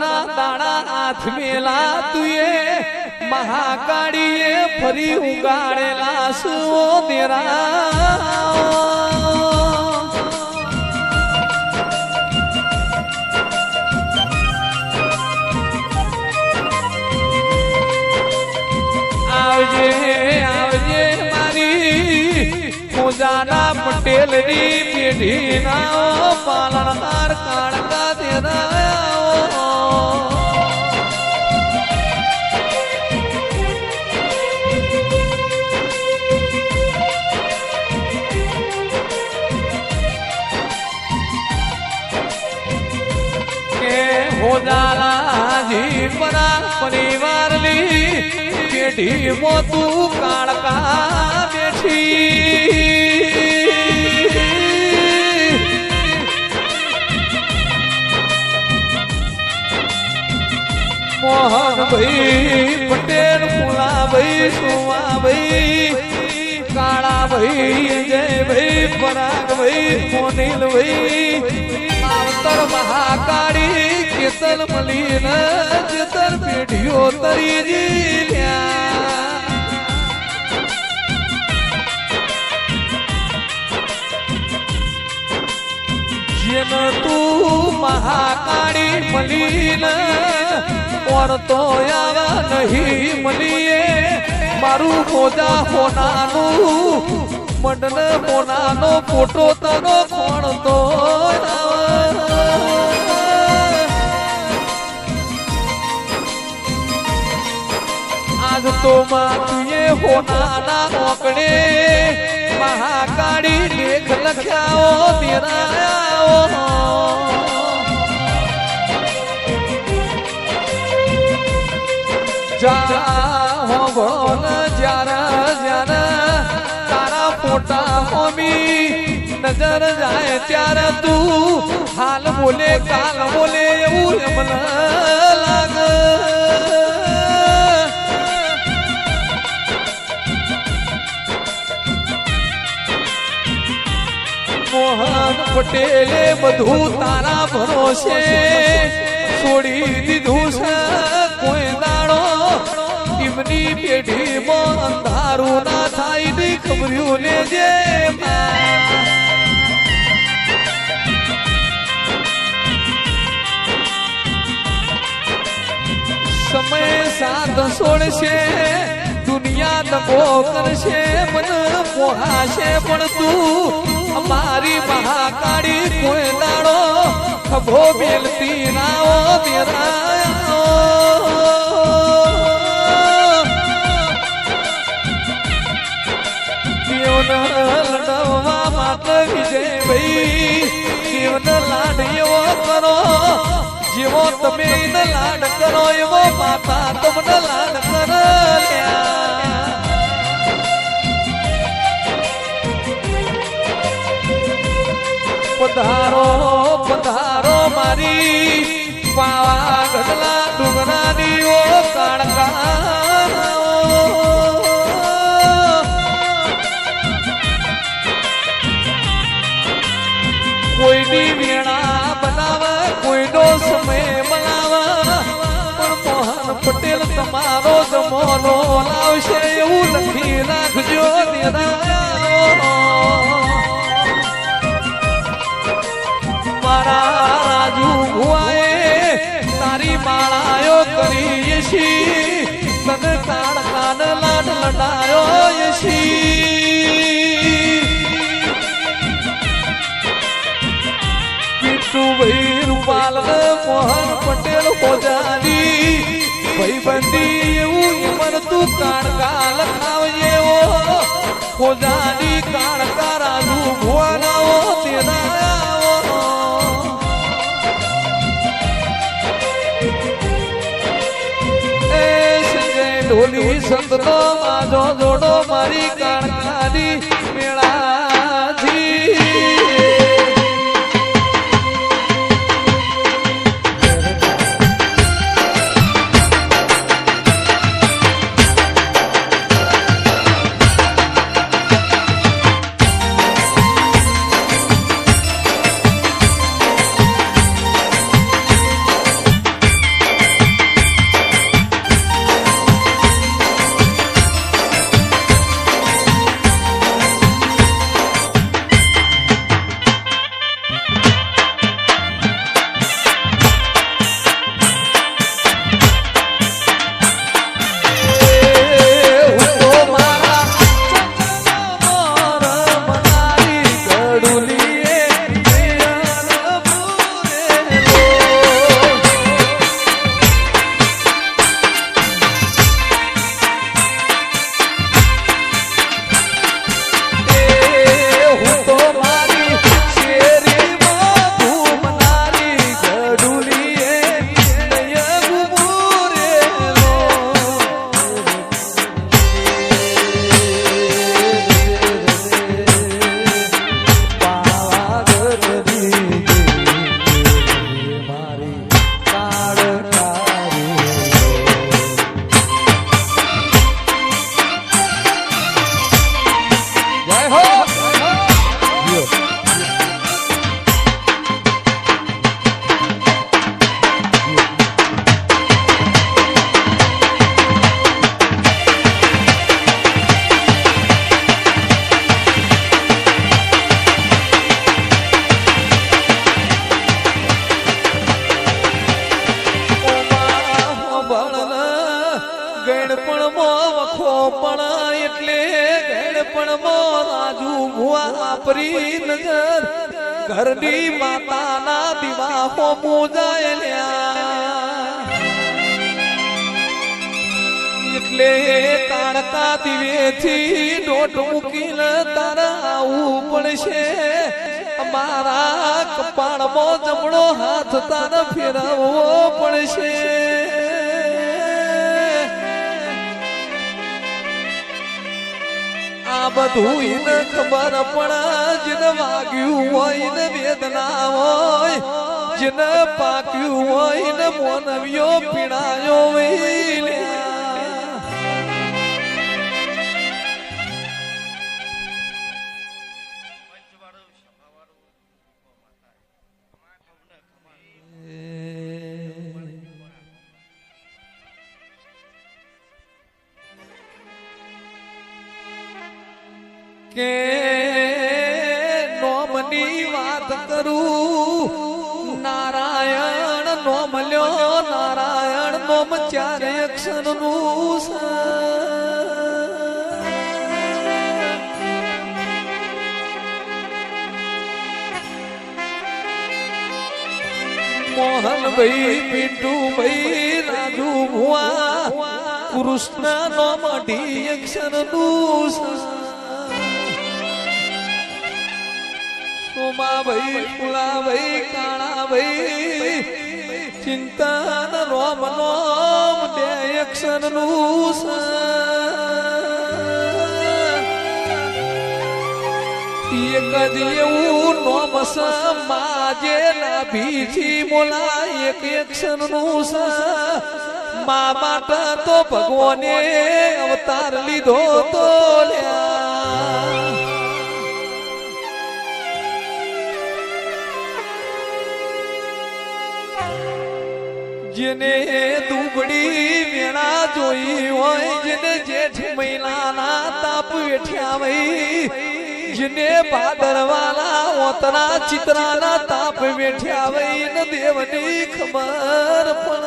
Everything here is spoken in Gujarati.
વધના દાણા હાથ મેલા તુએ મહાકાળીએ ફરી ઉગાડેલા સુઓ દેરા આવજે આવજે મારી મોજાના પટેલ ની પેઢી ના પાલનહાર કાળકા તેરા હોજાલાજી પરા પરિવારની પેઢી મોતું કાળકા બેઠી મોહનભાઈ પટેલ ફુલાભાઈ સોમાભાઈ કાળાભાઈ અજયભાઈ પરાગભાઈ મોનીલભાઈ માવતર મહાકાળી કેતન મલીન જેતર પેઢીઓ તરીજી લ્યા જેન તું મહાકાળી મલીન ઓર તો આવા નહીં મલીએ મારું મોજા હોનાનું મંડન મોનાનો ફોટો તનો કોણ તો આજ તો માતુએ હોનાના ઓકડે મહાકાળી લેખ લખ્યાઓ તેરાયાઓ તારા ફોટા હોમી નજર જાય ત્યારે તું હાલ બોલે કાલ બોલે એવું મને લાગે મોહન પટેલે બધું તારા ભરોસે છોડી દીધું છે કોઈ દાડો એમની પેઢીમાં અંધારું ના થાય ની ખબર્યું લેજે સમય સાથ છોડશે દુનિયા દબો કરશે મન પોહાશે પણ તું અમારી મહાકાળી કોઈ દાડો ખભો બેલતી નાઓ તેરા લડવા માટે વિજયભાઈ જીવન લાડ એવો કરો જેવો તમે લાડ કરો એવો માતા તમને લાડ કર્યા પધારો પધારો મારી પાવા ગઢલા ડુંગરાની ઓ કાળકા કોઈની વેણા બનાવે કોઈનો સમય બનાવે પણ મોહન પટેલ તમારો જમાનો લાવશે એવું લખી રાખજો મારા રાજુ ભુવાએ તારી માળાયો કરી છી તને કાળકાન લાડ લડાયો છી ભાઈ રૂપાલ મોહન પટેલ હોજાની ભાઈબંધી એવું મન તું કાળકા લખાવજે હોજાની કાળકા રાજુ ભુવાનાઓ તેના ઢોલી સંતનો માજો જોડો મારી કાળકાની મેળાથી પણ મો રાજુ ભુવા આપરી નજર ઘરની માતાના દીવા મોજાયેલ્યા એટલે તારકા દિવેથી દોટ મૂકીને તારા આવું પડશે મારા કપાળમાં જમણો હાથ તારા ફેરવવો પડશે આ બધું એને ખબર પણ જેને વાગ્યું હોય ને વેદના હોય જેને પાક્યું હોય ને મોનવ્યો પીડાયો હોય કે નોમની વાત કરું નારાયણ નોમ લ્યો નારાયણ નોમ ચાર અક્ષરનું મોહનભાઈ પિન્ટુભાઈ રાજુ ભુવા કૃષ્ણ નોમ અઢી અક્ષરનું સોમાભાઈ ફુલાભાઈ કાણાભાઈ ચિંતન રોમ નોમ બે અક્ષરનું એક જ એવું નોમ માજે નાભીથી મોલા એક અક્ષરનું મા માટે તો ભગવાને અવતાર લીધો તો લ્યા જેને દુબડી વેણા જોઈ હોય જેને જેઠ મહિનાના તાપ વેઠ્યા હોય જેને ભાદરવાના ઓતરા ચિત્રાના તાપ વેઠ્યા હોય ને દેવની ખબર પણ